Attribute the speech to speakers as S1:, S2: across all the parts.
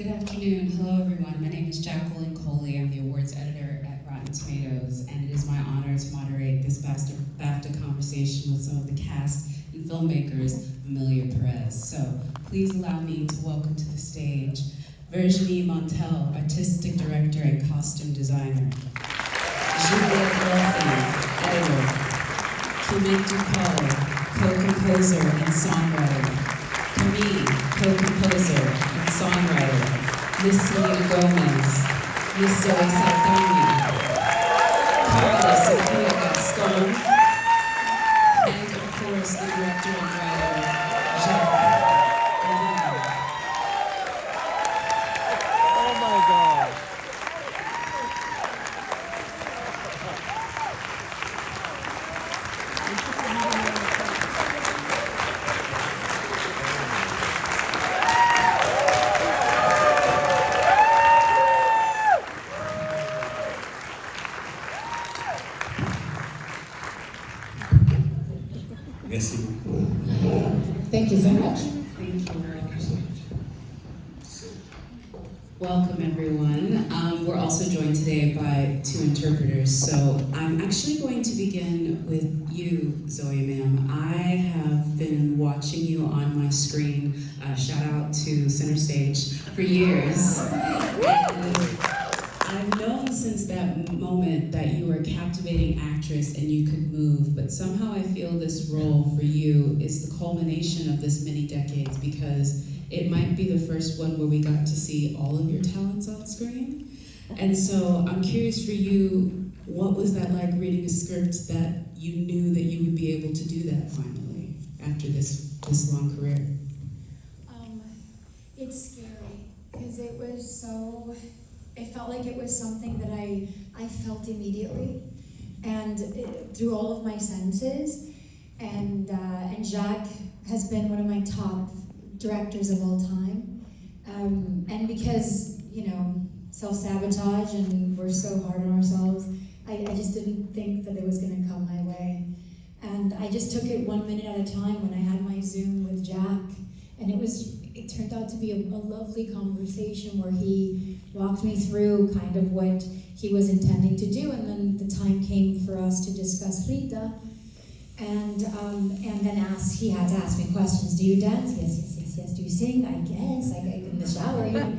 S1: Good afternoon. Hello, everyone. My name is Jacqueline Coley. I'm the awards editor at Rotten Tomatoes, and it is my honor to moderate this BAFTA conversation with some of the cast and filmmakers of EMILIA PÉREZ. So please allow me to welcome to the stage Virginie Montel, artistic director and costume designer. Juliette, editor. Clément Ducol, co-composer and songwriter. Camille, co-composer and songwriter. Miss Selena Gomez, Miss Zoe Saldaña, Karla, Sofía, Gascón, and of course the director and writer, Jacques Audiard.
S2: Oh my God.
S3: Merci beaucoup.
S1: Thank you so much. Thank you. Welcome, everyone. We're also joined today by two interpreters. So I'm actually going to begin with you, Zoe, ma'am. I have been watching you on my screen, shout out to Center Stage, for years. And I've known since that moment that you were a captivating actress and you could move, but somehow I feel this role for you is the culmination of this many decades, because it might be the first one where we got to see all of your talents on screen. And so I'm curious for you, what was that like reading a script that you knew that you would be able to do that finally after this long career?
S4: It's scary because it felt like it was something that I felt immediately and through all of my senses. And Jacques has been one of my top directors of all time. And because, you know, self-sabotage and we're so hard on ourselves, I just didn't think that it was gonna come my way. And I just took it 1 minute at a time when I had my Zoom with Jacques, and it turned out to be a lovely conversation where he walked me through kind of what he was intending to do, and then the time came for us to discuss Rita, and then he had to ask me questions. Do you dance? Yes. Do you sing? I guess. I in the shower. And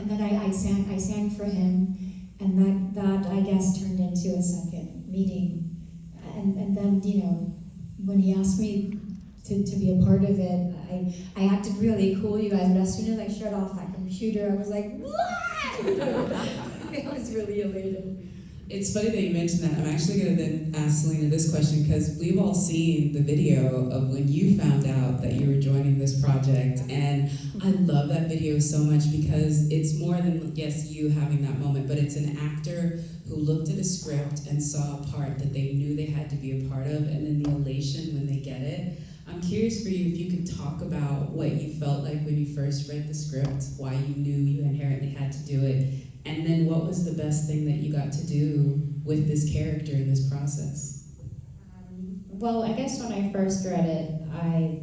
S4: then I sang for him, and that I guess turned into a second meeting, and then, you know, when he asked me to be a part of it, I acted really cool, you guys, but as soon as I shut off that computer, I was like, what? I was really elated.
S1: It's funny that you mentioned that. I'm actually going to then ask Selena this question, because we've all seen the video of when you found out that you were joining this project, and I love that video so much because it's more than, yes, you having that moment, but it's an actor who looked at a script and saw a part that they knew they had to be a part of, and then the elation when they get it. I'm curious for you if you could talk about what you felt like when you first read the script, why you knew you inherently had to do it, and then what was the best thing that you got to do with this character in this process?
S5: Well, I guess when I first read it, I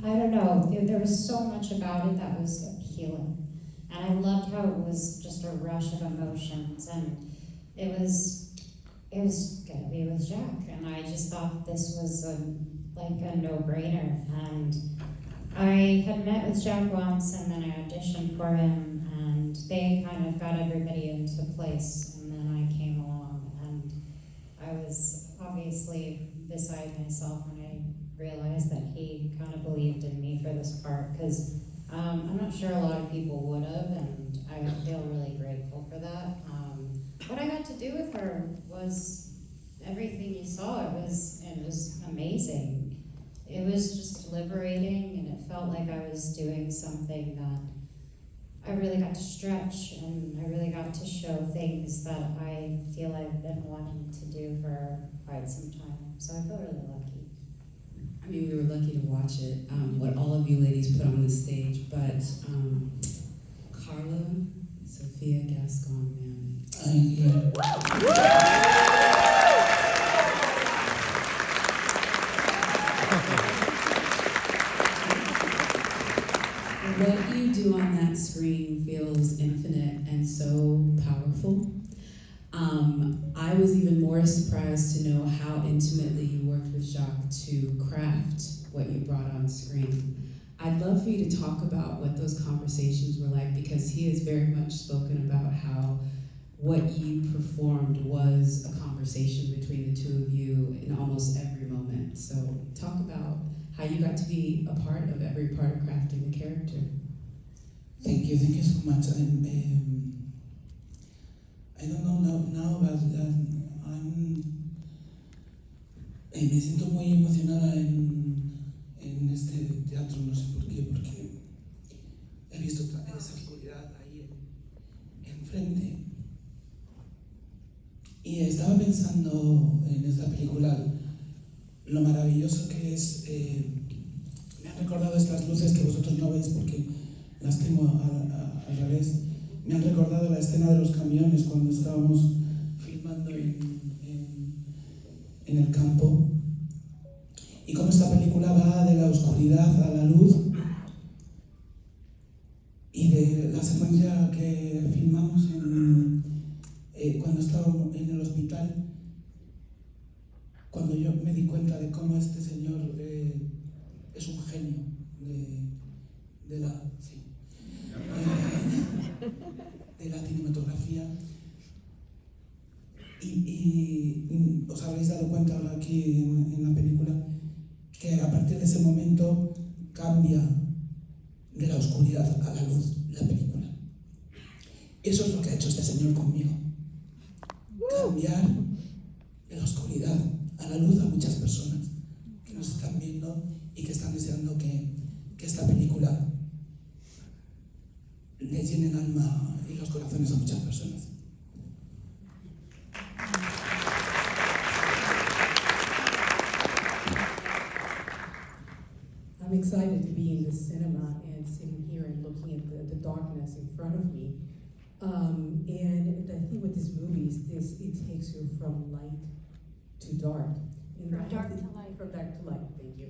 S5: don't know, there was so much about it that was appealing. And I loved how it was just a rush of emotions, and it was gonna be with Jacques, and I just thought this was like a no-brainer. And I had met with Jacques once, and then I auditioned for him, and they kind of got everybody into place, and then I came along, and I was obviously beside myself when I realized that he kind of believed in me for this part, because I'm not sure a lot of people would have, and I feel really grateful for that. What I got to do with her was everything you saw. It was amazing. It was just liberating, and it felt like I was doing something that I really got to stretch, and I really got to show things that I feel I've been wanting to do for quite some time. So I feel really lucky.
S1: I mean, we were lucky to watch it, what all of you ladies put on the stage, but Karla, Sofía, Gascón, man. What you do on that screen feels infinite and so powerful. I was even more surprised to know how intimately you worked with Jacques to craft what you brought on screen. I'd love for you to talk about what those conversations were like, because he has very much spoken about how what you performed was a conversation between the two of you in almost every moment. So talk about how you got to be a part of every part of crafting the character.
S3: Thank you so much. I don't know now, but me siento muy emocionada en este teatro, no sé por qué, porque he visto esa oscuridad ahí enfrente. Y estaba pensando en esta película lo maravilloso que es. Me han recordado estas luces que vosotros no veis porque las tengo al revés. Me han recordado la escena de los camiones cuando estábamos filmando en el campo. Y cómo esta película va de la oscuridad a la luz. Y de la secuencia que filmamos cuando estábamos en el hospital, cuando yo me di cuenta de cómo este señor es un genio de la cinematografía. Y os habréis dado cuenta ahora aquí en la película que a partir de ese momento cambia de la oscuridad a la luz la película. Eso es lo que ha hecho este señor conmigo. Cambiar de la oscuridad a la luz a muchas personas que nos están viendo y que están deseando que esta película le llene el alma y los corazones a muchas personas.
S6: I'm excited to be in the cinema and sitting here and looking at the darkness in front of me. And I think with this movie is it takes you from light to dark. And
S4: From dark to light.
S6: From dark to light, thank you.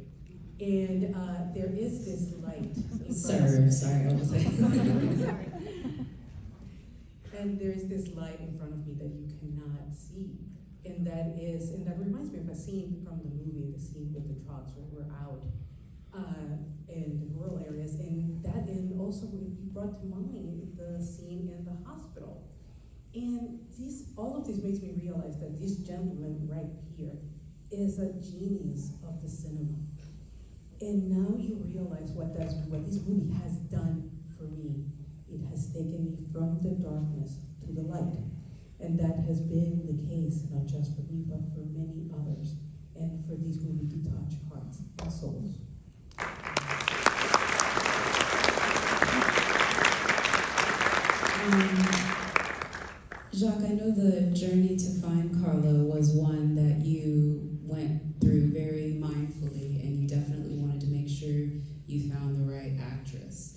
S6: And there is this light in front of
S1: Sir, sorry, I was like.
S4: Sorry.
S6: And there is this light in front of me that you cannot see. And that reminds me of a scene from the movie, the scene with the trucks where we're out in the rural areas, and also you brought to mind the scene in the hospital. And all of this makes me realize that this gentleman right here is a genius of the cinema. And now you realize what this movie has done for me. It has taken me from the darkness to the light. And that has been the case, not just for me, but for many others. And for this movie to touch hearts and souls.
S1: Jacques, I know the journey to find Karla was one that you went through very mindfully, and you definitely wanted to make sure you found the right actress.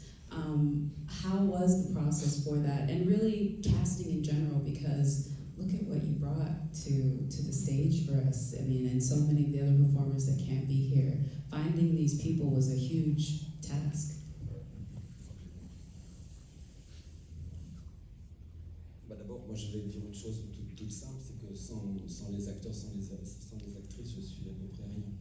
S1: How was the process for that, and really casting in general? Because look at what you brought to the stage for us. I mean, and so many of the other performers that can't be here. Finding these people was a huge task.
S7: D'abord, moi je vais dire une chose toute simple, c'est que sans les acteurs, sans les actrices, je suis à peu près rien. Donc,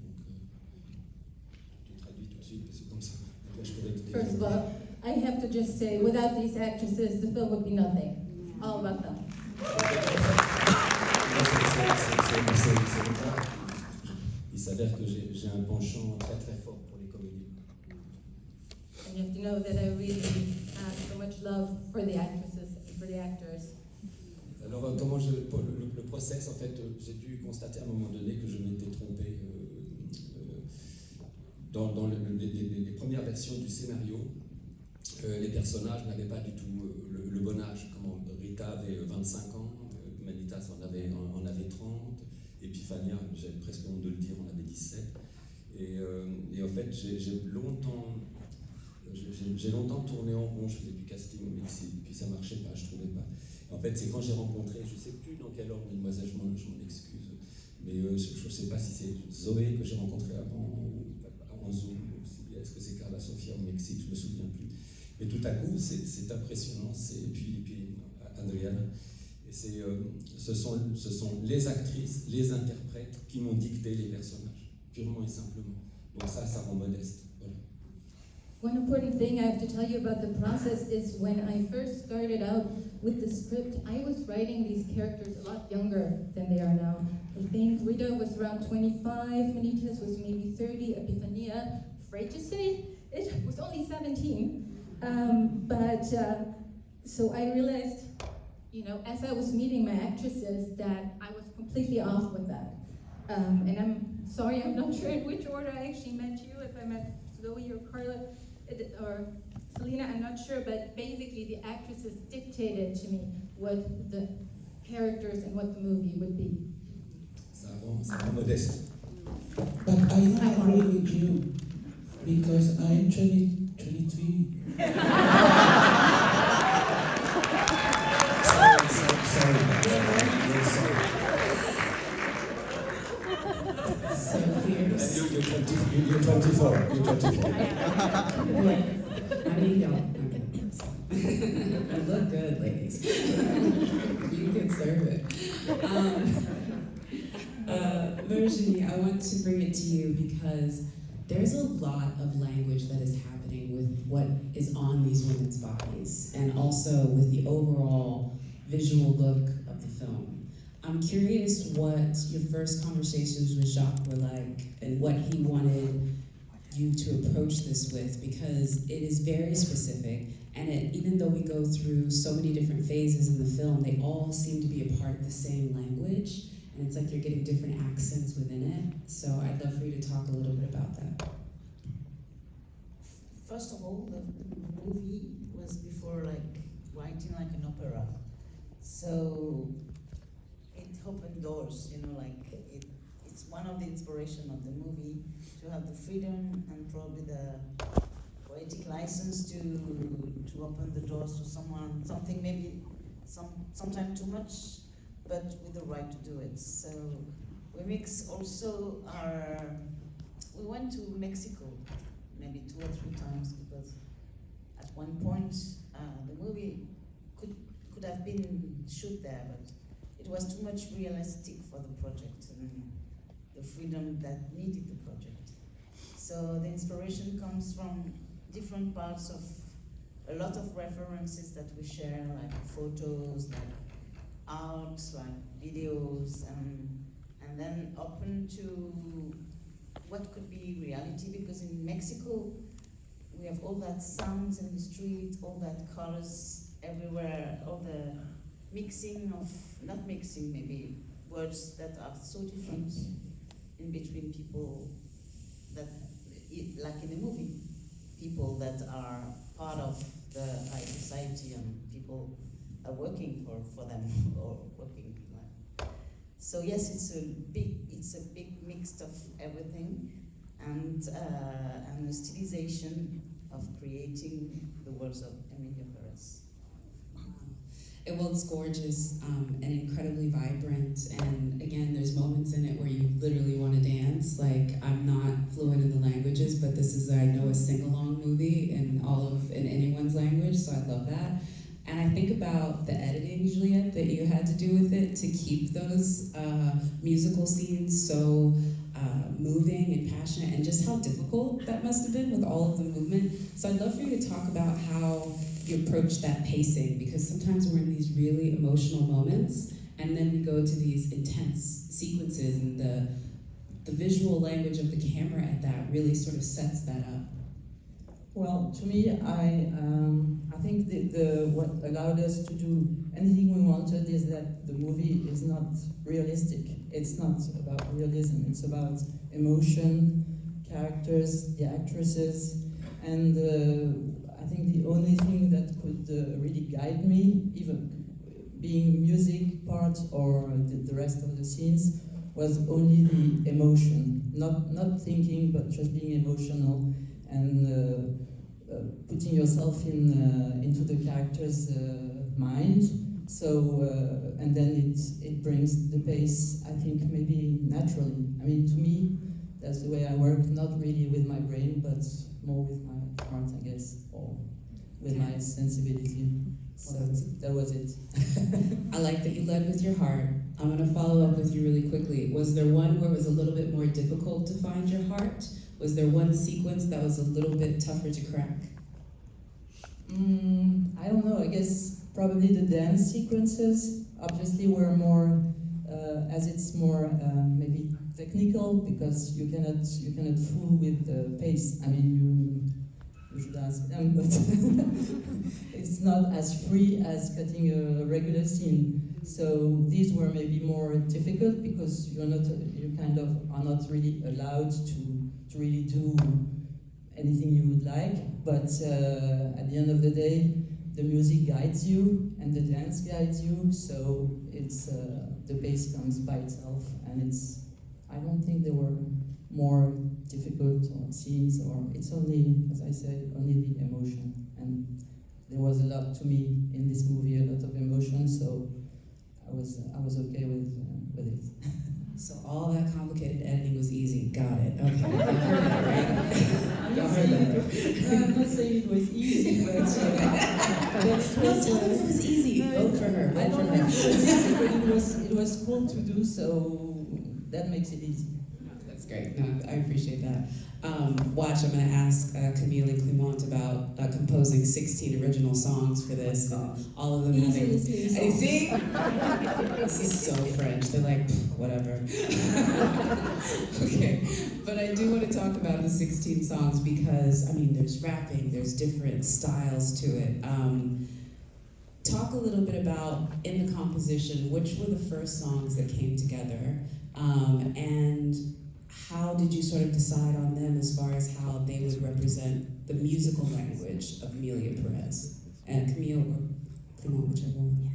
S7: je traduis tout de suite, parce que comme ça, après je pourrais te
S8: First of all, I have to just say, without these actresses, the film would be nothing. All about them.
S7: Il s'avère que j'ai un penchant très très fort pour les comédies.
S8: And you have to know that I really have so much love for the actresses and for the actors.
S7: Alors le process, en fait, j'ai dû constater à un moment donné que je m'étais trompé dans les premières versions du scénario. Les personnages n'avaient pas du tout le bon âge. Rita avait 25 ans, Manitas en avait 30, et puis Fania, j'ai presque honte de le dire, on avait 17. Et en fait, j'ai longtemps tourné en rond, je faisais du casting au Mexique, puis ça marchait pas, je trouvais pas. Et en fait, c'est quand j'ai rencontré, je sais plus dans quel ordre, mademoiselle, je m'en excuse, mais je sais pas si c'est Zoé que j'ai rencontré avant, ou en Zoom, ou est-ce que c'est Karla, Sofía au Mexique, je me souviens plus. Mais tout à coup, c'est impressionnant. Et puis Adriana, et ce sont les actrices, les interprètes qui m'ont dicté les personnages, purement et simplement. Donc ça rend modeste. Voilà.
S8: One important thing I have to tell you about the process is when I first started out with the script, I was writing these characters a lot younger than they are now. I think Rita was around 25, Manitas was maybe 30, Epifania, afraid to say it, was only 17. So I realized, as I was meeting my actresses, that I was completely off with that. And I'm sorry, I'm not sure in which order I actually met you, if I met Zoe or Karla or Selena, I'm not sure, but basically the actresses dictated to me what the characters and what the movie would be.
S7: Ça rend modeste.
S3: But I don't agree with you, because I'm 23. Sorry.
S1: So here's...
S7: You're 24.
S1: What? I mean, don't. I look good, ladies. You can serve it. Virginie, I want to bring it to you because there's a lot of language that is happening with what is on these women's bodies, and also with the overall visual look of the film. I'm curious what your first conversations with Jacques were like, and what he wanted you to approach this with, because it is very specific, and even though we go through so many different phases in the film, they all seem to be a part of the same language, and it's like you're getting different accents within it. So I'd love for you to talk a little bit about that.
S9: First of all, the movie was before writing like an opera, so it opened doors. It's one of the inspiration of the movie to have the freedom and probably the poetic license to open the doors to something maybe sometimes too much, but with the right to do it. So we mix also we went to Mexico maybe 2 or 3 times, because at one point the movie could have been shot there, but it was too much realistic for the project and the freedom that needed the project. So the inspiration comes from different parts of a lot of references that we share, like photos, like art, like videos, and then open to what could be reality, because in Mexico we have all that sounds in the street, all that colors everywhere, all the mixing of, not mixing, maybe words that are so different in between people that, like in the movie, people that are part of the high society and people are working for them or working like. So yes, it's a big mix of everything, and the stylization of creating the words of EMILIA PÉREZ.
S1: Well, it's gorgeous and incredibly vibrant, and again, there's moments in it where you literally want to dance. Like, I'm not fluent in the languages, but this is, I know, a sing-along movie in anyone's language, so I love that. And I think about the editing, Juliette, that you had to do with it to keep those musical scenes so moving and passionate, and just how difficult that must have been with all of the movement. So I'd love for you to talk about how you approach that pacing, because sometimes we're in these really emotional moments, and then we go to these intense sequences, and the visual language of the camera at that really sort of sets that up.
S10: Well, to me, I think what allowed us to do anything we wanted is that the movie is not realistic. It's not about realism. It's about emotion, characters, the actresses, and I think the only thing that could really guide me, even being music part or the rest of the scenes, was only the emotion. Not thinking, but just being emotional and putting yourself into the character's mind. So and then it brings the pace, I think, maybe naturally. I mean, to me, that's the way I work, not really with my brain, but more with my heart, I guess, or with my sensibility. So that was it.
S1: I like that you led with your heart. I'm going to follow up with you really quickly. Was there one where it was a little bit more difficult to find your heart? Was there one sequence that was a little bit tougher to crack?
S10: I don't know. I guess probably the dance sequences obviously were more, as it's more maybe technical, because you cannot fool with the pace. I mean, you should ask them, but it's not as free as cutting a regular scene. So these were maybe more difficult because you kind of are not really allowed to really do anything you would like. But at the end of the day, the music guides you and the dance guides you. So it's the bass comes by itself, and I don't think there were more difficult scenes, or it's only, as I said, only the emotion. And there was a lot to me in this movie, a lot of emotion. So I was okay with it.
S1: So all that complicated editing was easy. Got it. Okay. You heard that, right? Y'all heard that.
S10: I'm not saying it was easy, but
S1: it was easy. Vote for her.
S10: I
S1: Vote for
S10: don't know
S1: her.
S10: if it was easy, but it was cool to do, so that makes it easy.
S1: That's great. No, I appreciate that. Watch, I'm going to ask Camille and Clément about composing 16 original songs for this, and all of them having. You see? This is so French. They're like, whatever. Okay, but I do want to talk about the 16 songs because, I mean, there's rapping, there's different styles to it. Talk a little bit about, in the composition, which were the first songs that came together, and how did you sort of decide on them as far as how they would represent the musical language of Emilia Pérez? And Camille, or Clément, whichever one.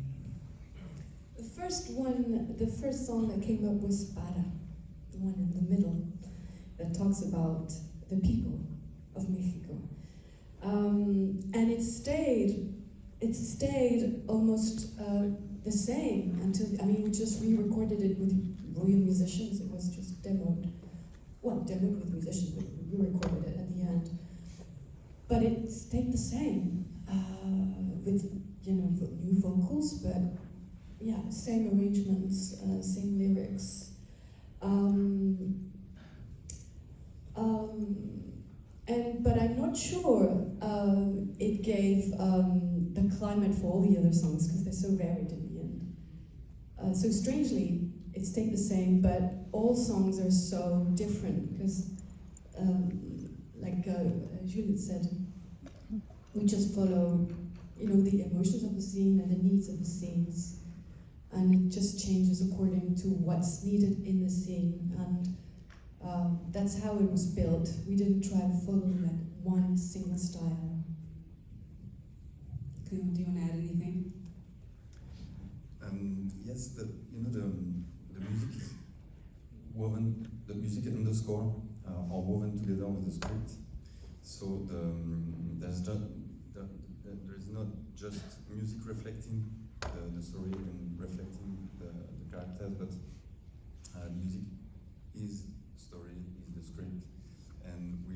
S11: The first song that came up was Para, the one in the middle, that talks about the people of Mexico. And it stayed almost the same until, I mean, we just re-recorded it with real musicians. It was just demoed with musicians, but we recorded it at the end. But it stayed the same, with, new vocals, but yeah, same arrangements, same lyrics. But I'm not sure it gave the climate for all the other songs, because they're so varied in the end. So strangely, it stayed the same, but all songs are so different, because like Juliette said, we just follow the emotions of the scene and the needs of the scenes, and it just changes according to what's needed in the scene, and that's how it was built. We didn't try to follow like one single style.
S1: Do you want to add anything?
S12: Yes, the music is woven, the music and the score are woven together with the script. So there is not just music reflecting the story and reflecting the characters, but music is story, is the script, and we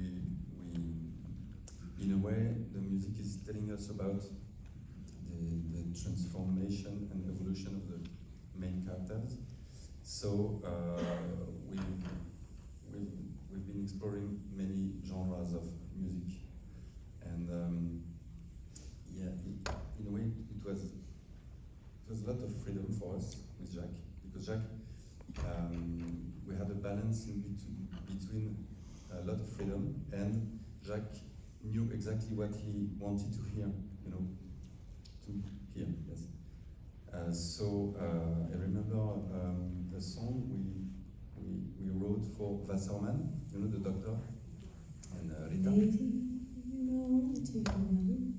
S12: in a way the music is telling us about the transformation and evolution of the main characters. So we've been exploring many genres of music, and in a way it was a lot of freedom for us with Jacques, because Jacques, we had a balance in between a lot of freedom, and Jacques knew exactly what he wanted to hear, to hear, yes. So I remember the song we wrote for Wasserman, the doctor, and Rita. Exactly.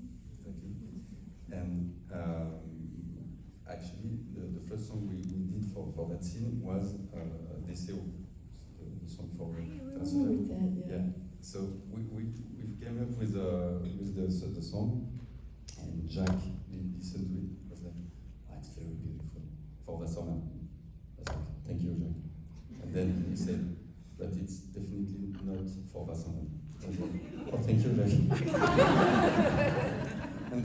S12: And actually, the first song we did for that scene was Deseo, the song for Wasserman. Yeah. So we came up with the song, and Jacques listened to it. Was like, it's very beautiful for Wasserman. I was like, thank you, Jacques. And then he said, but it's definitely not for Wasserman. I was like, oh, thank you, Jacques. And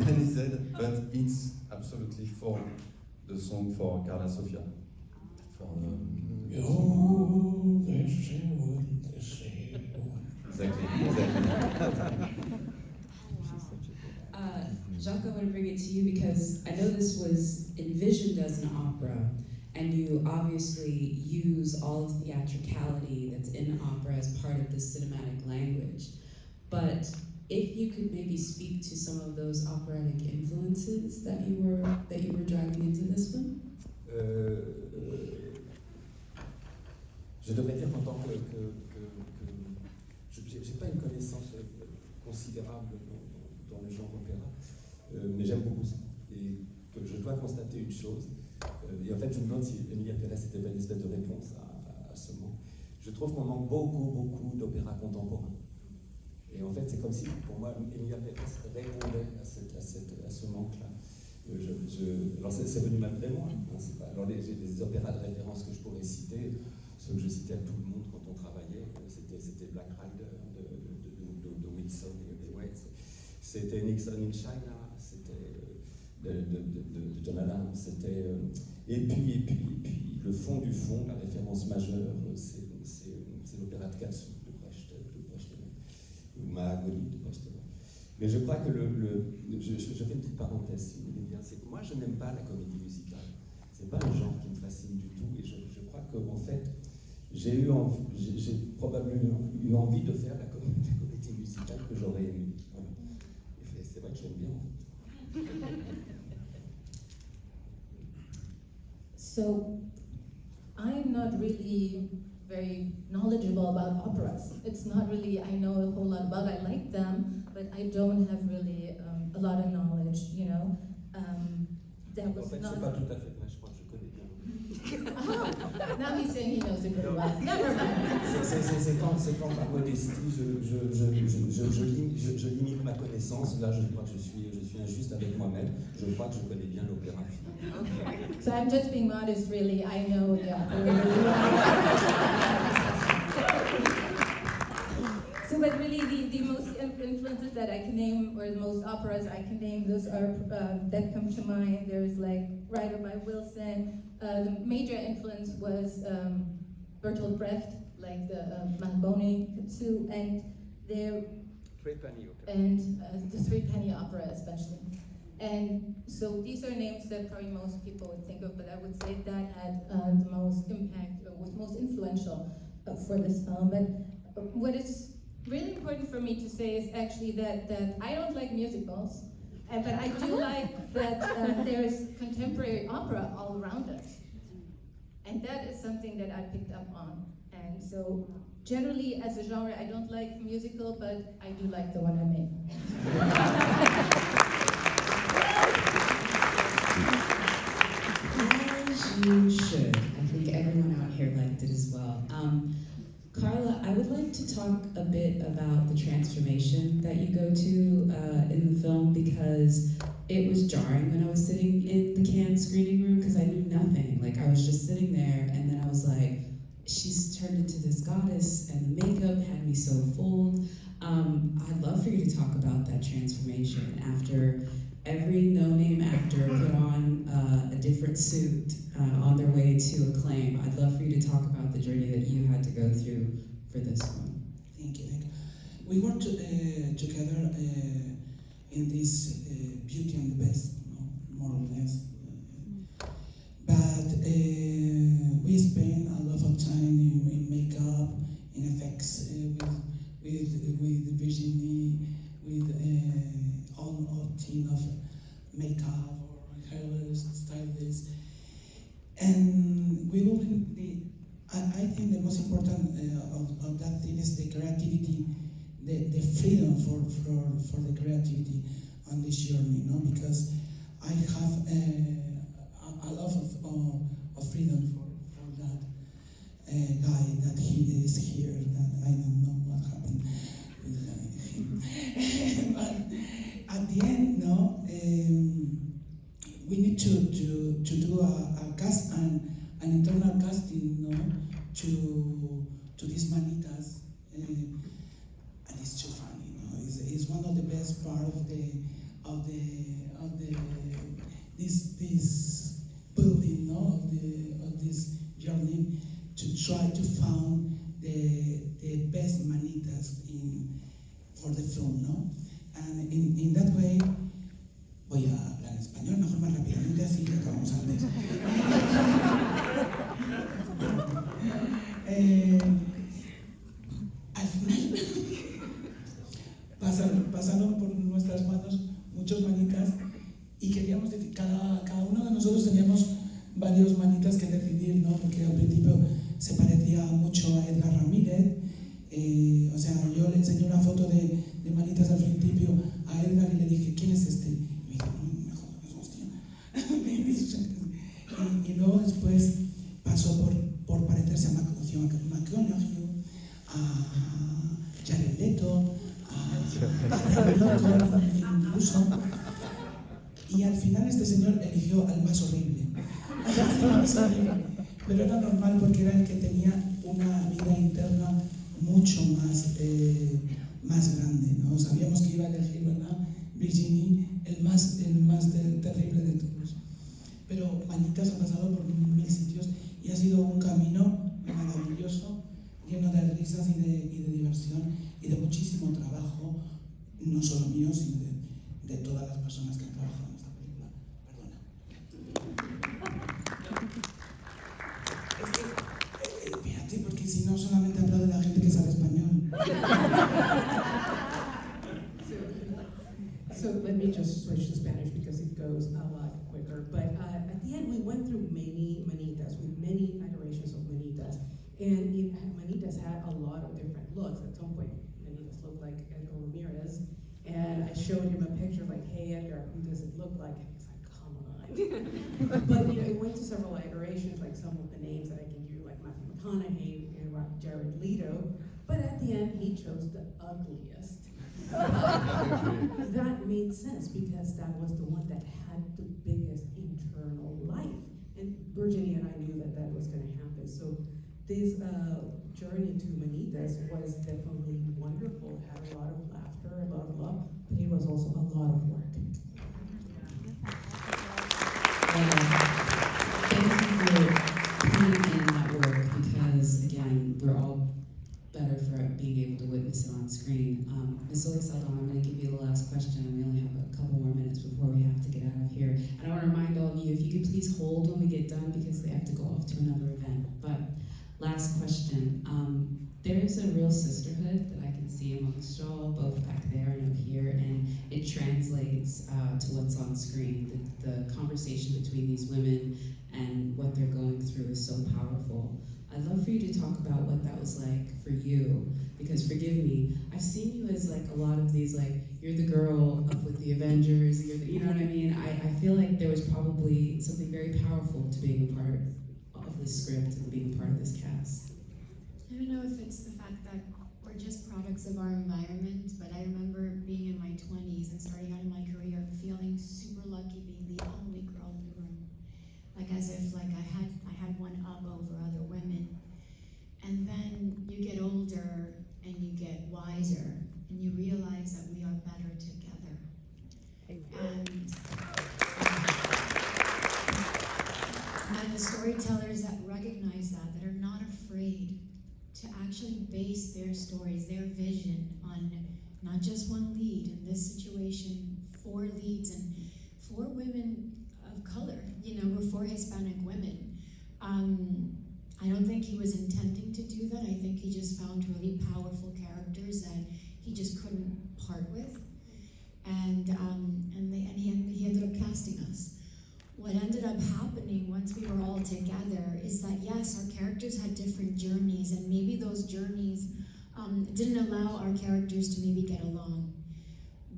S12: but it's absolutely for the song for Karla Sofía. For the exactly.
S1: Jacques, I want to bring it to you because I know this was envisioned as an opera, and you obviously use all of the theatricality that's in opera as part of the cinematic language. But if you could maybe speak to some of those operatic influences that you were driving into this one.
S7: Je devrais dire qu'en tant que j'ai pas une connaissance considérable dans le genre opéra, mais j'aime beaucoup ça. Et que je dois constater une chose, et en fait je me demande si EMILIA PÉREZ était pas une espèce de réponse à ce manque. Je trouve qu'on manque beaucoup d'opéra contemporain. Et en fait c'est comme si pour moi EMILIA PÉREZ répondait à ce manque-là. Alors c'est venu malgré moi. Hein, pas, alors j'ai des opéras de référence que je pourrais citer, ceux que je citais à tout le monde quand on travaillait, c'était Black Rider de Wilson et Waits, c'était Nixon in China, c'était de John Adams, c'était et puis le fond du fond, la référence majeure, c'est l'opéra de Katsu de Brecht ou Mahagoni de Brecht. Mais je crois que je fais une petite parenthèse, si vous voulez bien, c'est que moi je n'aime pas la comédie musicale. C'est pas un genre qui me fascine du tout, et je crois qu'en fait, j'ai probablement eu envie de faire la comédie musicale que j'aurais aimée. Voilà. Et c'est vrai que j'aime bien.
S8: So, I'm not really very knowledgeable about operas. It's not really, I know a whole lot about, I like them, but I don't have really a lot of knowledge, you know. That was
S7: en fait,
S8: not...
S7: c'est pas tout à fait vrai, je crois que je connais bien.
S8: Now he's saying he knows it very well. Never mind.
S7: C'est quand par modestie, je limite ma connaissance. Là, je crois que je suis injuste avec moi-même. Je crois que je connais bien l'opéra.
S8: Okay. So I'm just being modest, really. I know the opera really well. So, but really, the most influences that I can name, or the most operas I can name, those are that come to mind. There's like Rider by Wilson. The major influence was Bertolt Brecht, like the Malboni, Katsu, and the Three Penny Opera, especially. And so these are names that probably most people would think of, but I would say that had the most impact, or was most influential for this film. But what is really important for me to say is actually that I don't like musicals, but I do like that there's contemporary opera all around us. And that is something that I picked up on. And so generally as a genre, I don't like musical, but I do like the one I made.
S1: As you should. I think everyone out here liked it as well. Karla, I would like to talk a bit about the transformation that you go to in the film, because it was jarring when I was sitting in the Cannes screening room, because I knew nothing. Like, I was just sitting there, and then I was like, she's turned into this goddess, and the makeup had me so fooled. I'd love for you to talk about that transformation after every no-name actor put on a different suit on their way to acclaim. I'd love for you to talk about the journey that you had to go through for this one.
S3: Thank you. We worked together in this Beauty and the Beast, more or less. But we spent a lot of time in makeup, in effects, with Virginie, with all team of makeup or hair stylists. And we will be, I think the most important of that thing is the creativity, the freedom for the creativity on this journey, because I have a lot of freedom for that guy that he is here, that I don't know what happened with him. But at the end, we need to do an internal casting, to these manitas, and it's too funny. It's one of the best part of the muchos manitas, y queríamos decir, cada uno de nosotros teníamos varios manitas que decidir, ¿no? Porque al principio se parecía mucho a Edgar Ramírez. O sea, yo le enseñé una foto de manitas al principio a Edgar y le dije, ¿quién es este? Y me dijo, no, mejor, hostia. Y luego después pasó por parecerse a McConaughey, a Jared Leto, incluso. Y al final este señor eligió al más horrible. Pero era normal porque era el que tenía una vida interna mucho más grande, ¿no? Sabíamos que iba a elegir, ¿verdad? Virginie, el más terrible de todos. Pero Manitas ha pasado por 1000 sitios y ha sido un camino maravilloso, lleno de risas y de diversión y de muchísimo trabajo, no solo mío, sino de todas las personas que han trabajado en esta película. Perdona. Fíjate, porque si no solamente aplaude la gente que sabe español.
S6: So let me just switch to Spanish because it goes a lot quicker. But at the end, we went through many manitas, with many iterations of manitas. And manitas had a lot of different looks. At some point, manitas looked like Edgar Ramirez. And I showed him a picture like, hey, Edgar, who does it look like? And he's like, come on. But it went to several iterations, like some of the names that I can do, like Matthew McConaughey and Jared Leto. But at the end, he chose the ugliest. That made sense because that was the one that had the biggest internal life. And Virginie and I knew that that was going to happen. So this journey to Manitas was definitely wonderful. It had a lot of laughter, a lot of love, but it was also a lot of work.
S1: Thank you for putting in that work because, again, we're all better for being able to witness it on screen. Ms. Zoe Saldaña, I'm going to give you the last question, and we only have a couple more minutes before we have to get out of here. And I want to remind all of you, if you could please hold when we get done because they have to go off to another event. But last question. There is a real sisterhood that I can see amongst y'all, both back there and up here, and it translates to what's on screen. The conversation between these women and what they're going through is so powerful. I'd love for you to talk about what that was like for you, because forgive me, I've seen you as like a lot of these, like, you're the girl up with the Avengers, you know what I mean? I feel like there was probably something very powerful to being a part of this script and being a part of this cast.
S4: I don't know if it's the fact that we're just products of our environment, but I remember being in my 20s and starting out in my career feeling super lucky being the only girl in the room. Like as if like I had one up over other women. And then you get older and you get wiser and you realize that we are better together. And the storytellers that recognize that are not afraid to actually base their stories, their vision on not just one lead, in this situation, 4 leads and 4 women of color, we're 4 Hispanic women. I don't think he was intending to do that. I think he just found really powerful characters that he just couldn't part with. And he ended up casting us. What ended up happening once we were all together is that yes, our characters had different journeys, and maybe those journeys didn't allow our characters to maybe get along.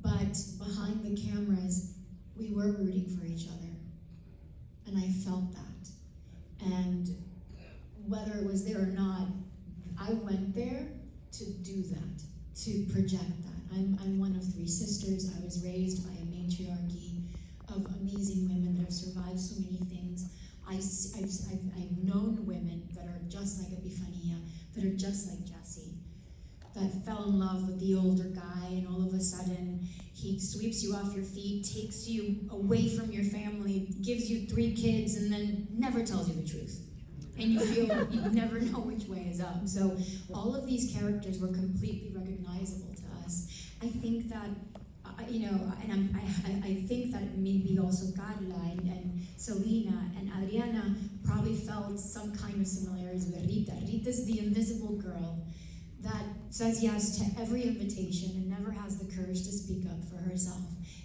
S4: But behind the cameras, we were rooting for each other. And I felt that. And whether it was there or not, I went there to do that, to project that. I'm one of 3 sisters. I was raised by a matriarchy of amazing women that have survived so many things. I've known women that are just like Epifania, that are just like Jessie, that fell in love with the older guy, and all of a sudden he sweeps you off your feet, takes you away from your family, gives you 3 kids, and then never tells you the truth. And you feel you never know which way is up. So all of these characters were completely recognizable to us. I think that, I think that maybe also Karla and Selena and Adriana probably felt some kind of similarities with Rita. Rita's the invisible girl that says yes to every invitation and never has the courage to speak up for herself,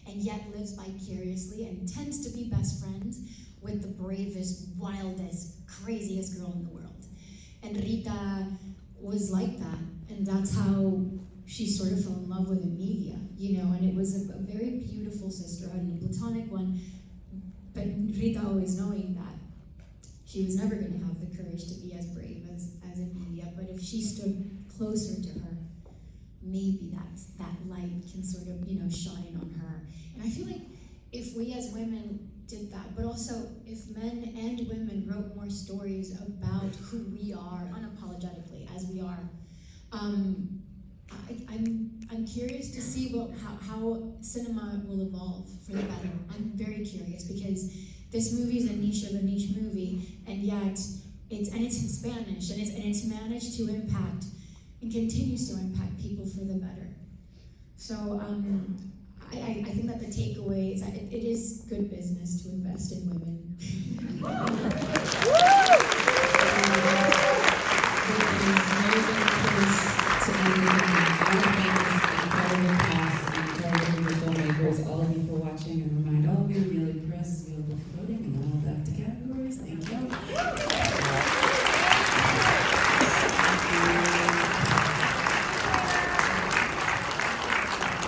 S4: and yet lives vicariously and tends to be best friends with the bravest, wildest, craziest girl in the world. And Rita was like that, and that's how she sort of fell in love with Emilia, you know, and it was a very beautiful sisterhood and a platonic one, but Rita always knowing that she was never going to have the courage to be as brave as Emilia, but if she stood closer to her, maybe that light can sort of, you know, shine on her. And I feel like if we as women did that, but also if men and women wrote more stories about who we are unapologetically as we are, I'm curious to see how cinema will evolve for the better. I'm very curious because this movie is a niche of a niche movie, and yet it's in Spanish, and it's managed to impact and continues to impact people for the better. So I think that the takeaway is that it is good business to invest in women.